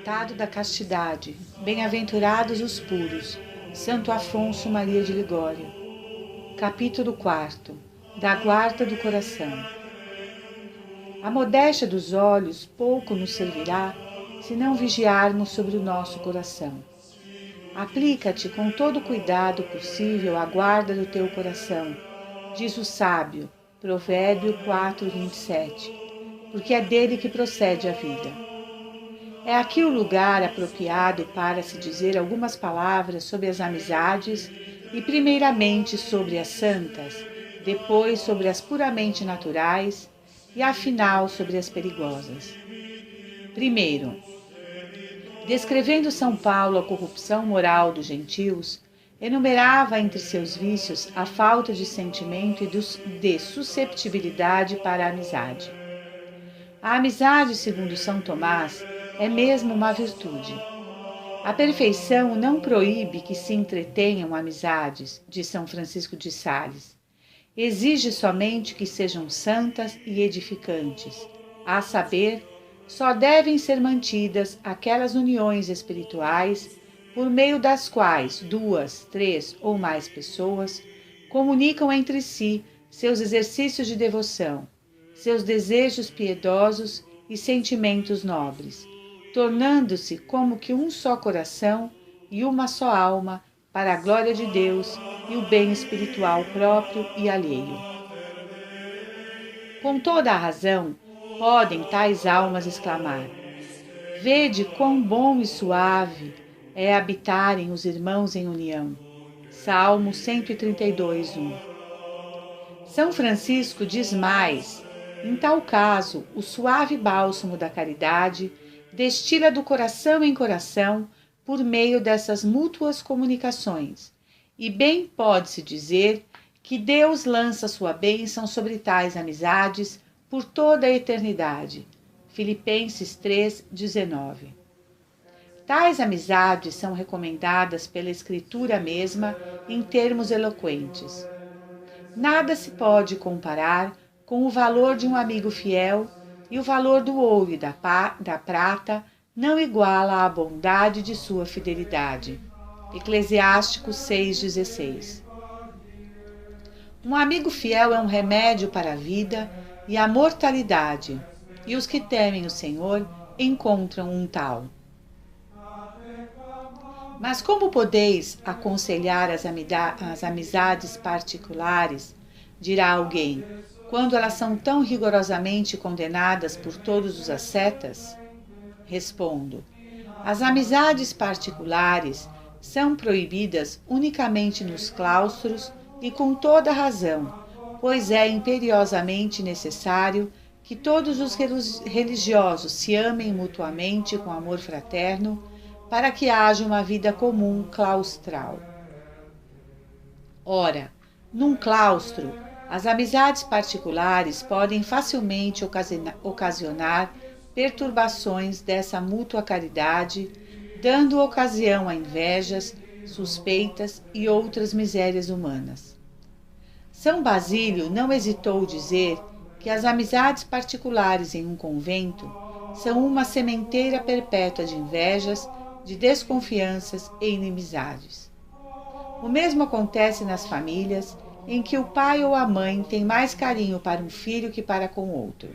Tratado da Castidade. Bem-aventurados os puros. Santo Afonso Maria de Ligório. Capítulo 4. Da guarda do coração. A modéstia dos olhos pouco nos servirá se não vigiarmos sobre o nosso coração. Aplica-te com todo o cuidado possível à guarda do teu coração, diz o sábio, Provérbio 4:27, porque é dele que procede a vida. É aqui o lugar apropriado para se dizer algumas palavras sobre as amizades e primeiramente sobre as santas, depois sobre as puramente naturais e afinal sobre as perigosas. Primeiro, descrevendo São Paulo a corrupção moral dos gentios, enumerava entre seus vícios a falta de sentimento e de susceptibilidade para a amizade. A amizade, segundo São Tomás, é mesmo uma virtude. A perfeição não proíbe que se entretenham amizades, diz São Francisco de Sales. Exige somente que sejam santas e edificantes. A saber, só devem ser mantidas aquelas uniões espirituais por meio das quais 2, 3 ou mais pessoas comunicam entre si seus exercícios de devoção, seus desejos piedosos e sentimentos nobres, tornando-se como que um só coração e uma só alma para a glória de Deus e o bem espiritual próprio e alheio. Com toda a razão, podem tais almas exclamar: vede quão bom e suave é habitarem os irmãos em união. Salmo 132, 1. São Francisco diz mais: em tal caso, o suave bálsamo da caridade destila do coração em coração por meio dessas mútuas comunicações, e bem pode-se dizer que Deus lança sua bênção sobre tais amizades por toda a eternidade. Filipenses 3:19. Tais amizades são recomendadas pela Escritura mesma em termos eloquentes. Nada se pode comparar com o valor de um amigo fiel, e o valor do ouro e da prata não iguala a bondade de sua fidelidade. Eclesiásticos 6,16. Um amigo fiel é um remédio para a vida e a mortalidade, e os que temem o Senhor encontram um tal. Mas como podeis aconselhar as amizades particulares, dirá alguém, quando elas são tão rigorosamente condenadas por todos os ascetas? Respondo: as amizades particulares são proibidas unicamente nos claustros e com toda razão, pois é imperiosamente necessário que todos os religiosos se amem mutuamente com amor fraterno, para que haja uma vida comum claustral. Ora, num claustro, as amizades particulares podem facilmente ocasionar perturbações dessa mútua caridade, dando ocasião a invejas, suspeitas e outras misérias humanas. São Basílio não hesitou dizer que as amizades particulares em um convento são uma sementeira perpétua de invejas, de desconfianças e inimizades. O mesmo acontece nas famílias em que o pai ou a mãe têm mais carinho para um filho que para com outro.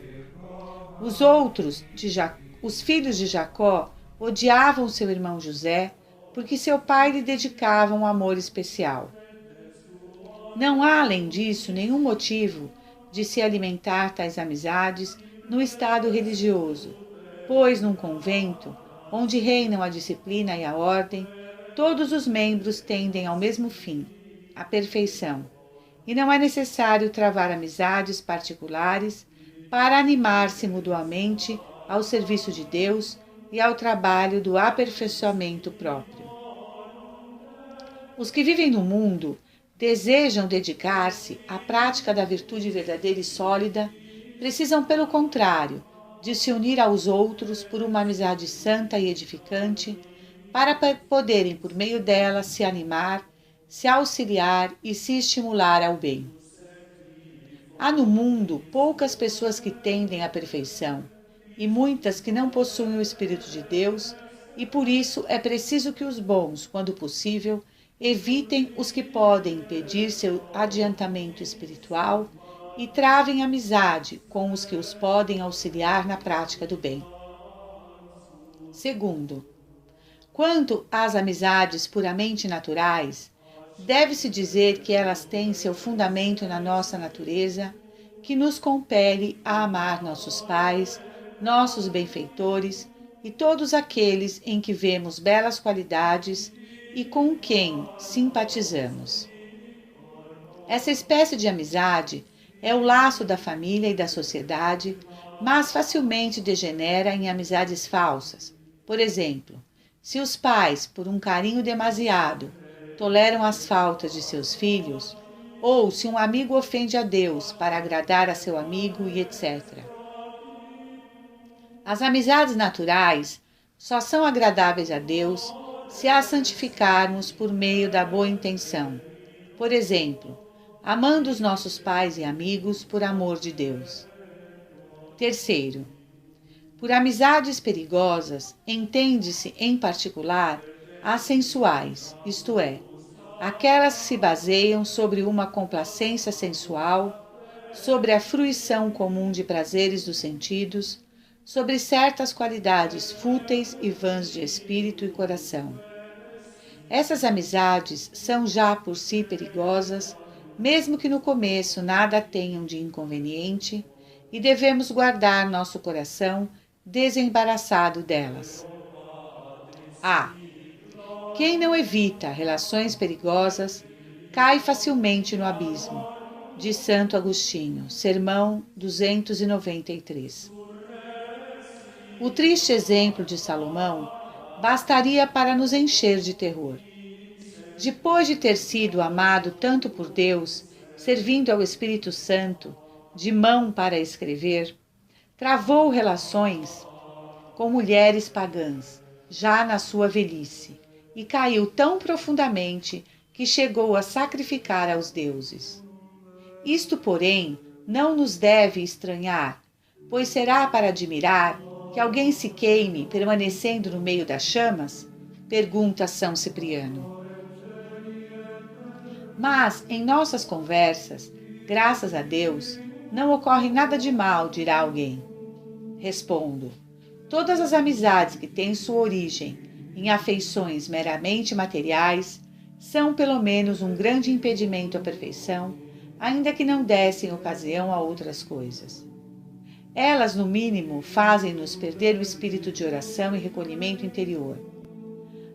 Os filhos de Jacó odiavam seu irmão José porque seu pai lhe dedicava um amor especial. Não há, além disso, nenhum motivo de se alimentar tais amizades no estado religioso, pois num convento, onde reinam a disciplina e a ordem, todos os membros tendem ao mesmo fim, a perfeição, e não é necessário travar amizades particulares para animar-se mutuamente ao serviço de Deus e ao trabalho do aperfeiçoamento próprio. Os que vivem no mundo desejam dedicar-se à prática da virtude verdadeira e sólida, precisam, pelo contrário, de se unir aos outros por uma amizade santa e edificante, para poderem, por meio dela, se animar, se auxiliar e se estimular ao bem. Há no mundo poucas pessoas que tendem à perfeição, e muitas que não possuem o Espírito de Deus, e por isso é preciso que os bons, quando possível, evitem os que podem impedir seu adiantamento espiritual e travem amizade com os que os podem auxiliar na prática do bem. Segundo, quanto às amizades puramente naturais, deve-se dizer que elas têm seu fundamento na nossa natureza, que nos compele a amar nossos pais, nossos benfeitores e todos aqueles em que vemos belas qualidades e com quem simpatizamos. Essa espécie de amizade é o laço da família e da sociedade, mas facilmente degenera em amizades falsas. Por exemplo, se os pais, por um carinho demasiado, toleram as faltas de seus filhos, ou se um amigo ofende a Deus para agradar a seu amigo e etc. As amizades naturais só são agradáveis a Deus se as santificarmos por meio da boa intenção. Por exemplo, amando os nossos pais e amigos por amor de Deus. Terceiro, por amizades perigosas, entende-se em particular as sensuais, isto é, aquelas que se baseiam sobre uma complacência sensual, sobre a fruição comum de prazeres dos sentidos, sobre certas qualidades fúteis e vãs de espírito e coração. Essas amizades são já por si perigosas, mesmo que no começo nada tenham de inconveniente, e devemos guardar nosso coração desembaraçado delas. A. Quem não evita relações perigosas cai facilmente no abismo. De Santo Agostinho, Sermão 293. O triste exemplo de Salomão bastaria para nos encher de terror. Depois de ter sido amado tanto por Deus, servindo ao Espírito Santo, de mão para escrever, travou relações com mulheres pagãs, já na sua velhice, e caiu tão profundamente que chegou a sacrificar aos deuses. Isto, porém, não nos deve estranhar, pois será para admirar que alguém se queime permanecendo no meio das chamas? Pergunta São Cipriano. Mas, em nossas conversas, graças a Deus, não ocorre nada de mal, dirá alguém. Respondo, todas as amizades que têm sua origem em afeições meramente materiais são pelo menos um grande impedimento à perfeição, ainda que não dessem ocasião a outras coisas. Elas, no mínimo, fazem-nos perder o espírito de oração e recolhimento interior.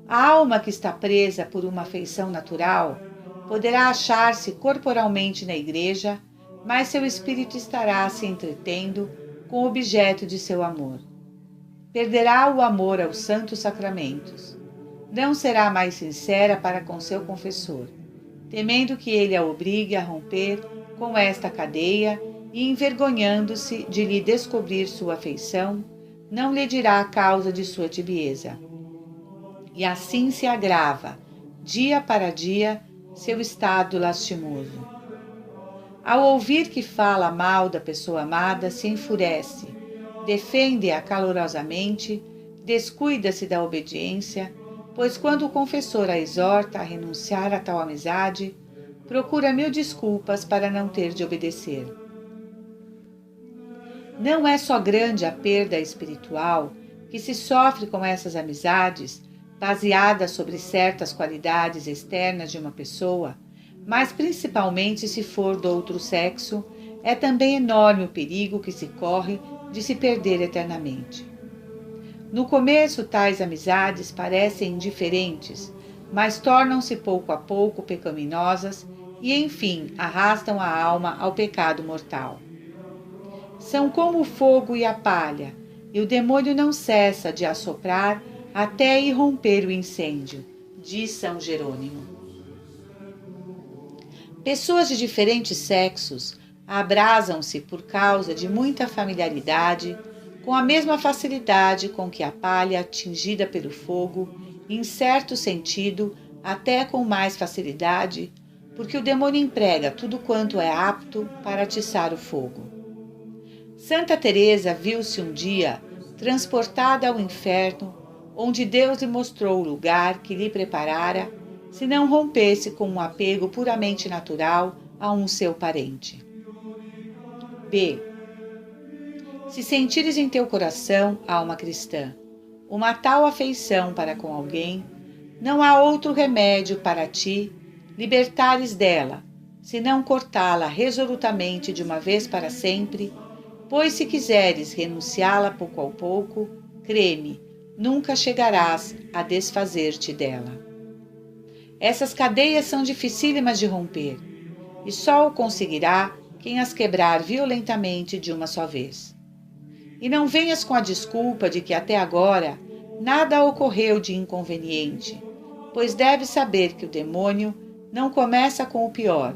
A alma que está presa por uma afeição natural poderá achar-se corporalmente na igreja, mas seu espírito estará se entretendo com o objeto de seu amor. Perderá o amor aos santos sacramentos. Não será mais sincera para com seu confessor, temendo que ele a obrigue a romper com esta cadeia e, envergonhando-se de lhe descobrir sua afeição, não lhe dirá a causa de sua tibieza. E assim se agrava, dia para dia, seu estado lastimoso. Ao ouvir que fala mal da pessoa amada, se enfurece, defende-a calorosamente, descuida-se da obediência, pois quando o confessor a exorta a renunciar a tal amizade, procura 1000 desculpas para não ter de obedecer. Não é só grande a perda espiritual que se sofre com essas amizades, baseadas sobre certas qualidades externas de uma pessoa, mas principalmente se for do outro sexo, é também enorme o perigo que se corre de se perder eternamente. No começo, tais amizades parecem indiferentes, mas tornam-se pouco a pouco pecaminosas e, enfim, arrastam a alma ao pecado mortal. São como o fogo e a palha, e o demônio não cessa de assoprar até irromper o incêndio, diz São Jerônimo. Pessoas de diferentes sexos abrasam-se por causa de muita familiaridade, com a mesma facilidade com que a palha atingida pelo fogo, em certo sentido, até com mais facilidade, porque o demônio emprega tudo quanto é apto para atiçar o fogo. Santa Teresa viu-se um dia transportada ao inferno onde Deus lhe mostrou o lugar que lhe preparara, se não rompesse com um apego puramente natural a um seu parente. B. Se sentires em teu coração, alma cristã, uma tal afeição para com alguém, não há outro remédio para ti libertares dela, senão cortá-la resolutamente de uma vez para sempre, pois se quiseres renunciá-la pouco a pouco, crê-me, nunca chegarás a desfazer-te dela. Essas cadeias são dificílimas de romper, e só o conseguirá quem as quebrar violentamente de uma só vez. E não venhas com a desculpa de que até agora nada ocorreu de inconveniente, pois deves saber que o demônio não começa com o pior,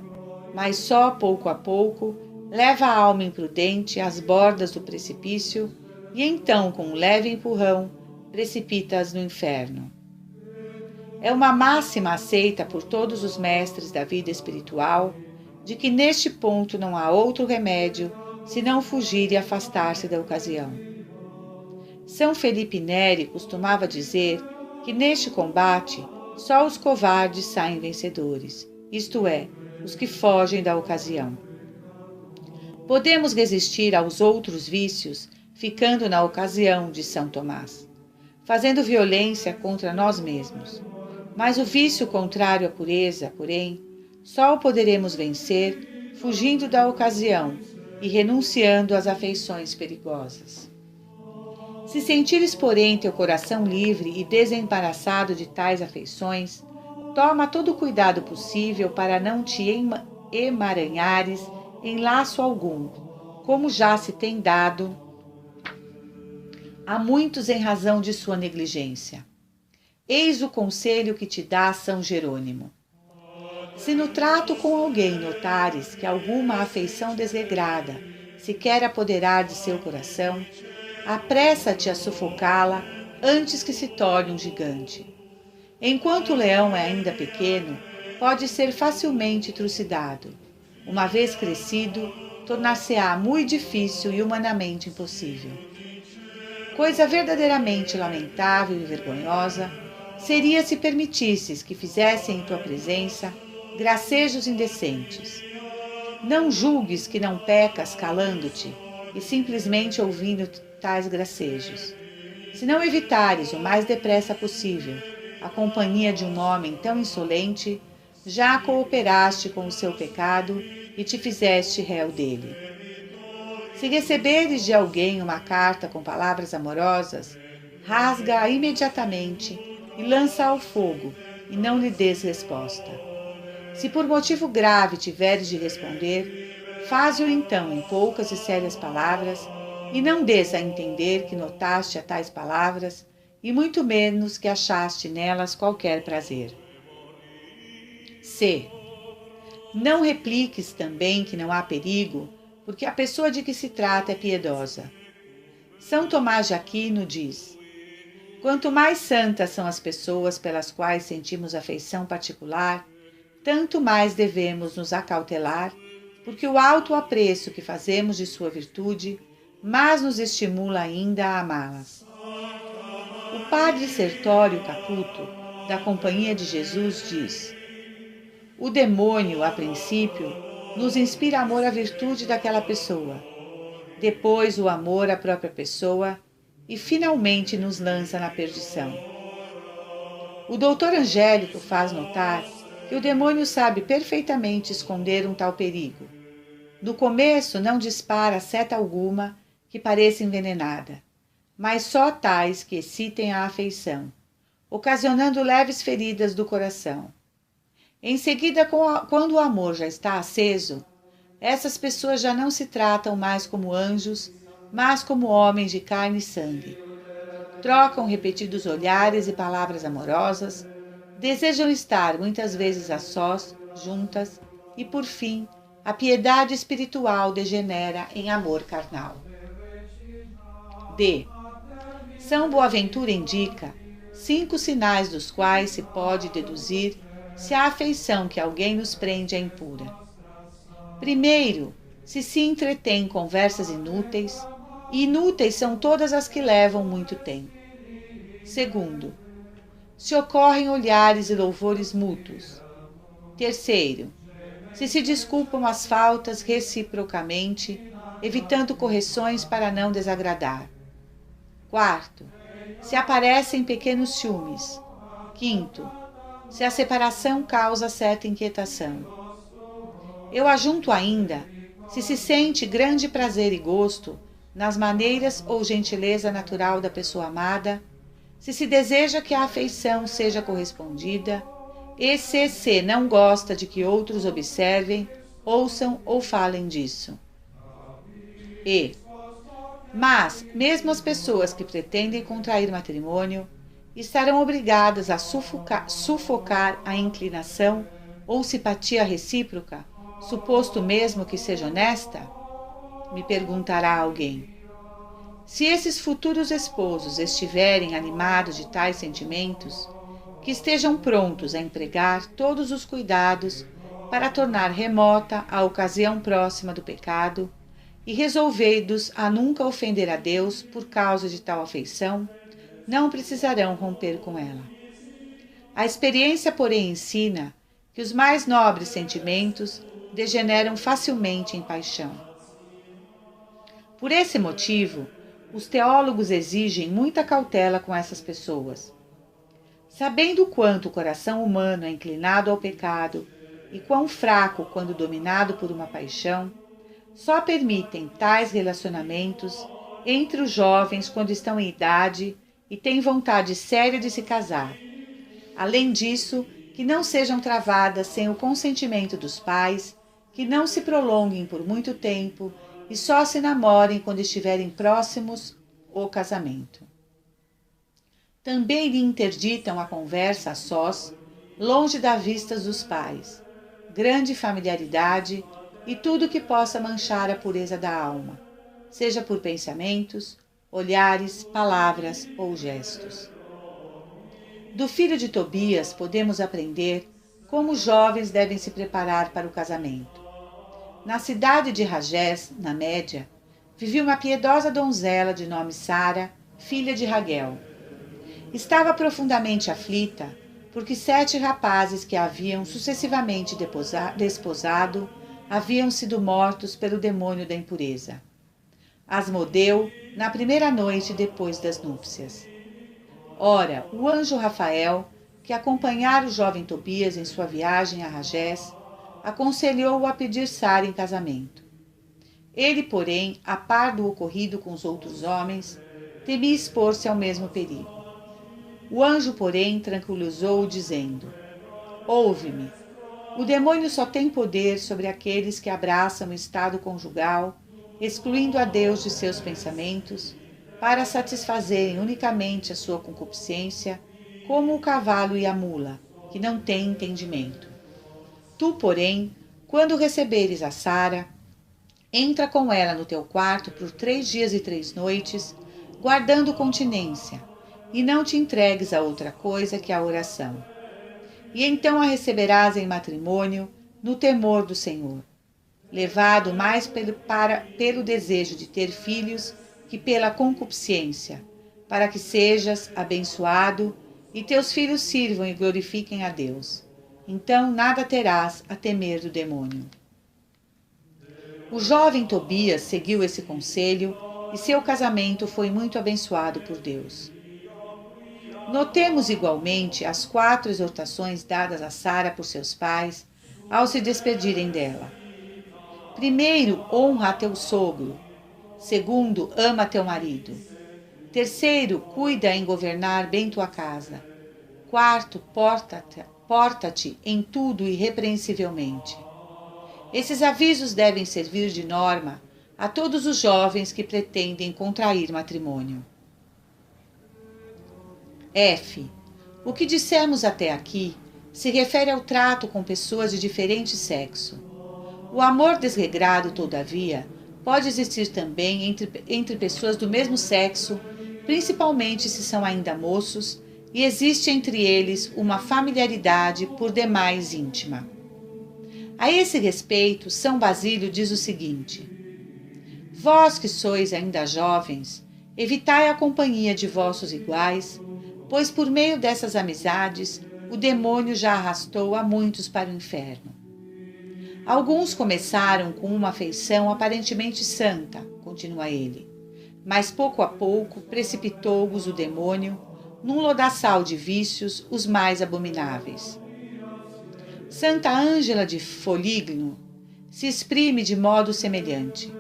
mas só pouco a pouco leva a alma imprudente às bordas do precipício e então, com um leve empurrão, precipita-as no inferno. É uma máxima aceita por todos os mestres da vida espiritual de que neste ponto não há outro remédio senão fugir e afastar-se da ocasião. São Felipe Neri costumava dizer que neste combate só os covardes saem vencedores, isto é, os que fogem da ocasião. Podemos resistir aos outros vícios ficando na ocasião de São Tomás, fazendo violência contra nós mesmos. Mas o vício contrário à pureza, porém, só o poderemos vencer fugindo da ocasião e renunciando às afeições perigosas. Se sentires, porém, teu coração livre e desembaraçado de tais afeições, toma todo o cuidado possível para não te emaranhares em laço algum, como já se tem dado a muitos em razão de sua negligência. Eis o conselho que te dá São Jerônimo. Se no trato com alguém notares que alguma afeição desregrada se quer apoderar de seu coração, apressa-te a sufocá-la antes que se torne um gigante. Enquanto o leão é ainda pequeno, pode ser facilmente trucidado. Uma vez crescido, tornar-se-á muito difícil e humanamente impossível. Coisa verdadeiramente lamentável e vergonhosa seria se permitisses que fizessem em tua presença gracejos indecentes. Não julgues que não pecas calando-te e simplesmente ouvindo tais gracejos. Se não evitares o mais depressa possível a companhia de um homem tão insolente, já cooperaste com o seu pecado e te fizeste réu dele. Se receberes de alguém uma carta com palavras amorosas, rasga-a imediatamente e lança ao fogo, e não lhe des resposta. Se por motivo grave tiveres de responder, faze-o então em poucas e sérias palavras, e não des a entender que notaste a tais palavras, e muito menos que achaste nelas qualquer prazer. C. Não repliques também que não há perigo, porque a pessoa de que se trata é piedosa. São Tomás de Aquino diz: quanto mais santas são as pessoas pelas quais sentimos afeição particular, tanto mais devemos nos acautelar, porque o alto apreço que fazemos de sua virtude mais nos estimula ainda a amá-las. O padre Sertório Caputo, da Companhia de Jesus, diz: o demônio, a princípio, nos inspira amor à virtude daquela pessoa, depois o amor à própria pessoa e finalmente nos lança na perdição. O doutor Angélico faz notar que o demônio sabe perfeitamente esconder um tal perigo. No começo não dispara seta alguma que pareça envenenada, mas só tais que excitem a afeição, ocasionando leves feridas do coração. Em seguida, quando o amor já está aceso, essas pessoas já não se tratam mais como anjos, mas como homens de carne e sangue. Trocam repetidos olhares e palavras amorosas, desejam estar muitas vezes a sós, juntas, e por fim, a piedade espiritual degenera em amor carnal. D. São Boaventura indica 5 sinais dos quais se pode deduzir se a afeição que alguém nos prende é impura. Primeiro, se entretém em conversas inúteis, e inúteis são todas as que levam muito tempo. Segundo, se ocorrem olhares e louvores mútuos. Terceiro, se desculpam as faltas reciprocamente, evitando correções para não desagradar. Quarto, se aparecem pequenos ciúmes. Quinto, se a separação causa certa inquietação. Eu ajunto ainda, se sente grande prazer e gosto nas maneiras ou gentileza natural da pessoa amada, se deseja que a afeição seja correspondida, e se não gosta de que outros observem, ouçam ou falem disso. Mas, mesmo as pessoas que pretendem contrair matrimônio, estarão obrigadas a sufocar a inclinação ou simpatia recíproca, suposto mesmo que seja honesta? Me perguntará alguém. Se esses futuros esposos estiverem animados de tais sentimentos, que estejam prontos a empregar todos os cuidados para tornar remota a ocasião próxima do pecado e resolvidos a nunca ofender a Deus por causa de tal afeição, não precisarão romper com ela. A experiência, porém, ensina que os mais nobres sentimentos degeneram facilmente em paixão. Por esse motivo, os teólogos exigem muita cautela com essas pessoas. Sabendo quanto o coração humano é inclinado ao pecado e quão fraco quando dominado por uma paixão, só permitem tais relacionamentos entre os jovens quando estão em idade e têm vontade séria de se casar. Além disso, que não sejam travadas sem o consentimento dos pais, que não se prolonguem por muito tempo e só se namorem quando estiverem próximos ao casamento. Também lhe interditam a conversa a sós, longe das vistas dos pais, grande familiaridade e tudo que possa manchar a pureza da alma, seja por pensamentos, olhares, palavras ou gestos. Do filho de Tobias podemos aprender como os jovens devem se preparar para o casamento. Na cidade de Ragés, na Média, vivia uma piedosa donzela de nome Sara, filha de Raguel. Estava profundamente aflita, porque 7 rapazes que a haviam sucessivamente desposado haviam sido mortos pelo demônio da impureza. Asmodeu na primeira noite depois das núpcias. Ora, o anjo Rafael, que acompanhara o jovem Tobias em sua viagem a Ragés, aconselhou-o a pedir Sara em casamento. Ele, porém, a par do ocorrido com os outros homens, temia expor-se ao mesmo perigo. O anjo, porém, tranquilizou-o, dizendo: Ouve-me, o demônio só tem poder sobre aqueles que abraçam o estado conjugal, excluindo a Deus de seus pensamentos, para satisfazerem unicamente a sua concupiscência, como o cavalo e a mula, que não têm entendimento. Tu, porém, quando receberes a Sara, entra com ela no teu quarto por 3 dias e 3 noites, guardando continência, e não te entregues a outra coisa que a oração. E então a receberás em matrimônio, no temor do Senhor, levado mais pelo desejo de ter filhos que pela concupiscência, para que sejas abençoado e teus filhos sirvam e glorifiquem a Deus. Então nada terás a temer do demônio. O jovem Tobias seguiu esse conselho e seu casamento foi muito abençoado por Deus. Notemos igualmente as 4 exortações dadas a Sara por seus pais ao se despedirem dela. Primeiro, honra a teu sogro. Segundo, ama teu marido. Terceiro, cuida em governar bem tua casa. Quarto, porta-te em tudo irrepreensivelmente. Esses avisos devem servir de norma a todos os jovens que pretendem contrair matrimônio. F. O que dissemos até aqui se refere ao trato com pessoas de diferente sexo. O amor desregrado, todavia, pode existir também entre pessoas do mesmo sexo, principalmente se são ainda moços, e existe entre eles uma familiaridade por demais íntima. A esse respeito, São Basílio diz o seguinte: Vós que sois ainda jovens, evitai a companhia de vossos iguais, pois por meio dessas amizades o demônio já arrastou a muitos para o inferno. Alguns começaram com uma afeição aparentemente santa, continua ele, mas pouco a pouco precipitou-os o demônio num lodaçal de vícios os mais abomináveis. Santa Ângela de Foligno se exprime de modo semelhante.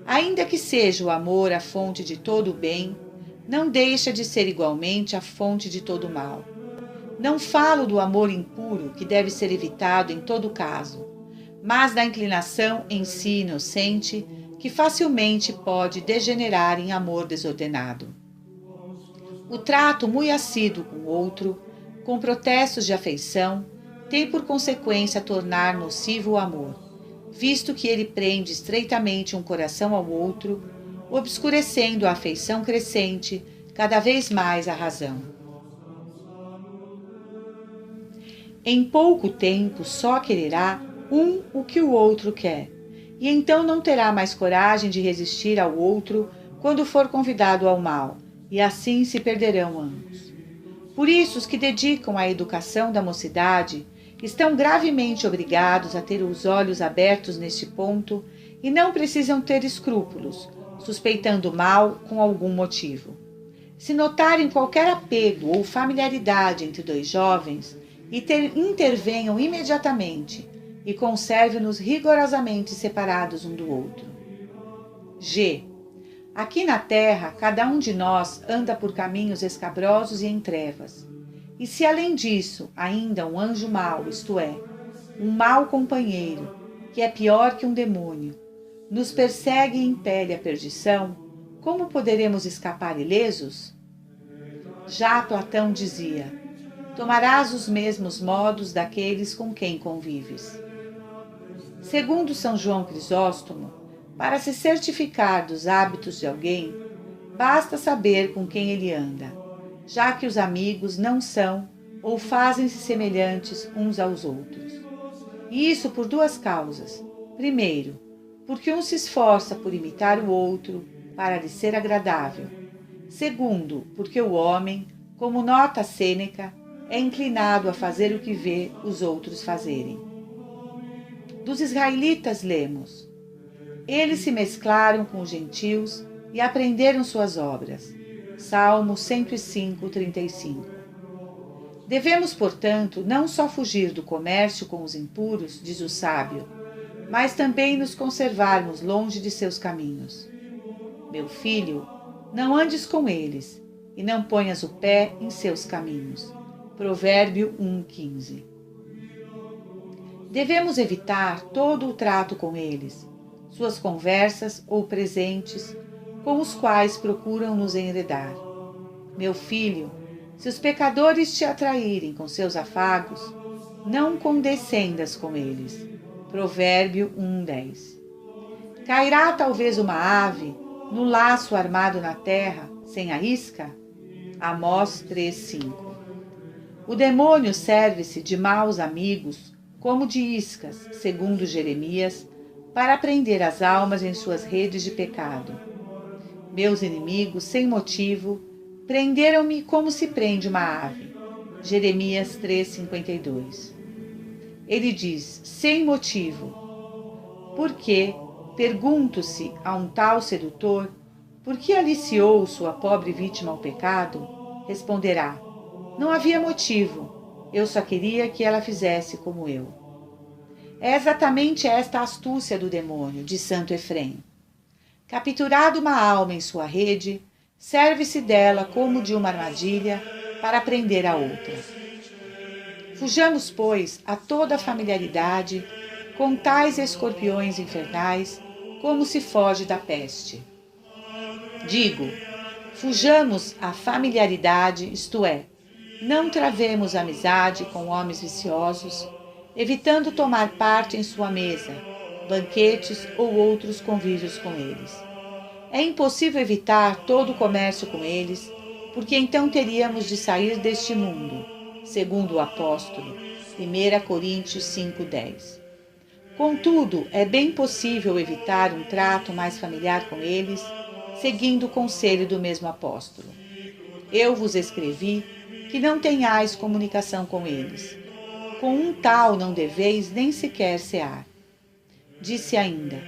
Ainda que seja o amor a fonte de todo o bem, não deixa de ser igualmente a fonte de todo o mal. Não falo do amor impuro, que deve ser evitado em todo caso, mas da inclinação em si inocente, que facilmente pode degenerar em amor desordenado. O trato muito assíduo com o outro, com protestos de afeição, tem por consequência tornar nocivo o amor, visto que ele prende estreitamente um coração ao outro, obscurecendo a afeição crescente, cada vez mais a razão. Em pouco tempo só quererá um o que o outro quer, e então não terá mais coragem de resistir ao outro quando for convidado ao mal, e assim se perderão ambos. Por isso, os que dedicam à educação da mocidade estão gravemente obrigados a ter os olhos abertos neste ponto e não precisam ter escrúpulos, suspeitando mal com algum motivo. Se notarem qualquer apego ou familiaridade entre dois jovens, intervenham imediatamente e conservem-nos rigorosamente separados um do outro. G. Aqui na terra, cada um de nós anda por caminhos escabrosos e em trevas. E se além disso, ainda um anjo mau, isto é, um mau companheiro, que é pior que um demônio, nos persegue e impele à perdição, como poderemos escapar ilesos? Já Platão dizia: tomarás os mesmos modos daqueles com quem convives. Segundo São João Crisóstomo, para se certificar dos hábitos de alguém, basta saber com quem ele anda, já que os amigos não são ou fazem-se semelhantes uns aos outros. E isso por duas causas. Primeiro, porque um se esforça por imitar o outro para lhe ser agradável. Segundo, porque o homem, como nota Sêneca, é inclinado a fazer o que vê os outros fazerem. Dos israelitas lemos: eles se mesclaram com os gentios e aprenderam suas obras. Salmo 105, 35. Devemos, portanto, não só fugir do comércio com os impuros, diz o sábio, mas também nos conservarmos longe de seus caminhos. Meu filho, não andes com eles, e não ponhas o pé em seus caminhos. Provérbio 1,15. Devemos evitar todo o trato com eles, suas conversas ou presentes, com os quais procuram nos enredar. Meu filho, se os pecadores te atraírem com seus afagos, não condescendas com eles. Provérbio 1,10. Cairá talvez uma ave no laço armado na terra, sem a isca? Amós 3,5. O demônio serve-se de maus amigos, como de iscas, segundo Jeremias, para prender as almas em suas redes de pecado. Meus inimigos, sem motivo, prenderam-me como se prende uma ave. Jeremias 3,52. Ele diz, sem motivo. Porque, pergunto-se a um tal sedutor, por que aliciou sua pobre vítima ao pecado? Responderá, não havia motivo, eu só queria que ela fizesse como eu. É exatamente esta a astúcia do demônio, de Santo Efrém. Capturada uma alma em sua rede, serve-se dela como de uma armadilha para prender a outra. Fujamos, pois, a toda a familiaridade com tais escorpiões infernais, como se foge da peste. Digo, fujamos a familiaridade, isto é, não travemos amizade com homens viciosos, evitando tomar parte em sua mesa, banquetes ou outros convívios com eles. É impossível evitar todo o comércio com eles, porque então teríamos de sair deste mundo, segundo o apóstolo, 1 Coríntios 5,10. Contudo, é bem possível evitar um trato mais familiar com eles, seguindo o conselho do mesmo apóstolo. Eu vos escrevi que não tenhais comunicação com eles. Com um tal não deveis nem sequer cear. Disse ainda: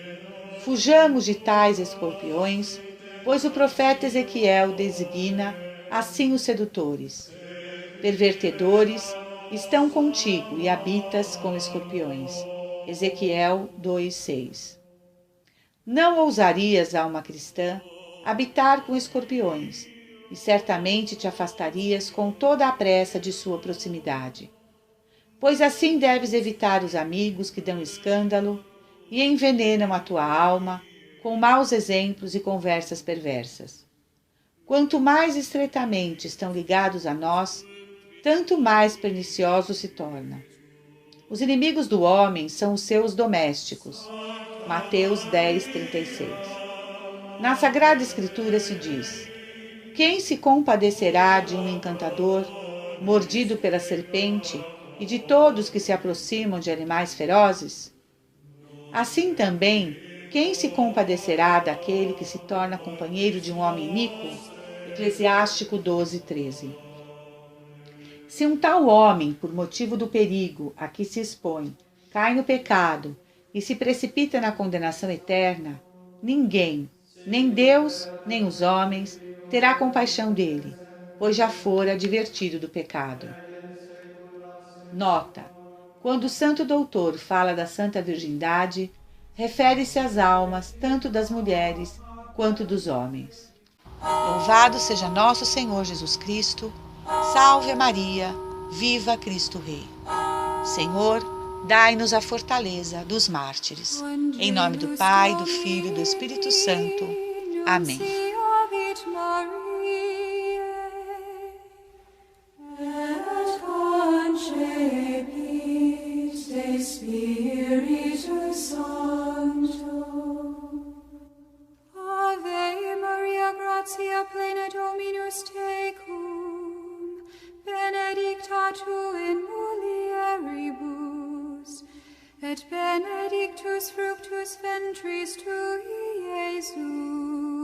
fujamos de tais escorpiões, pois o profeta Ezequiel designa assim os sedutores. Pervertedores estão contigo e habitas com escorpiões. Ezequiel 2:6. Não ousarias, alma cristã, habitar com escorpiões, e certamente te afastarias com toda a pressa de sua proximidade. Pois assim deves evitar os amigos que dão escândalo e envenenam a tua alma com maus exemplos e conversas perversas. Quanto mais estreitamente estão ligados a nós, tanto mais pernicioso se torna. Os inimigos do homem são os seus domésticos. Mateus 10:36. Na Sagrada Escritura se diz: quem se compadecerá de um encantador, mordido pela serpente, e de todos que se aproximam de animais ferozes? Assim também, quem se compadecerá daquele que se torna companheiro de um homem iníquo? Eclesiástico 12:13. Se um tal homem, por motivo do perigo a que se expõe, cai no pecado e se precipita na condenação eterna, ninguém, nem Deus, nem os homens, terá compaixão dele, pois já fora advertido do pecado. Nota: quando o Santo Doutor fala da Santa Virgindade, refere-se às almas tanto das mulheres quanto dos homens. Louvado seja nosso Senhor Jesus Cristo. Salve Maria, viva Cristo Rei. Senhor, dai-nos a fortaleza dos mártires. Em nome do Pai, do Filho e do Espírito Santo. Amém. Ave Maria, gratia plena Dominus tecum, benedicta tu in mulieribus, et benedictus fructus ventris tui, Iesus.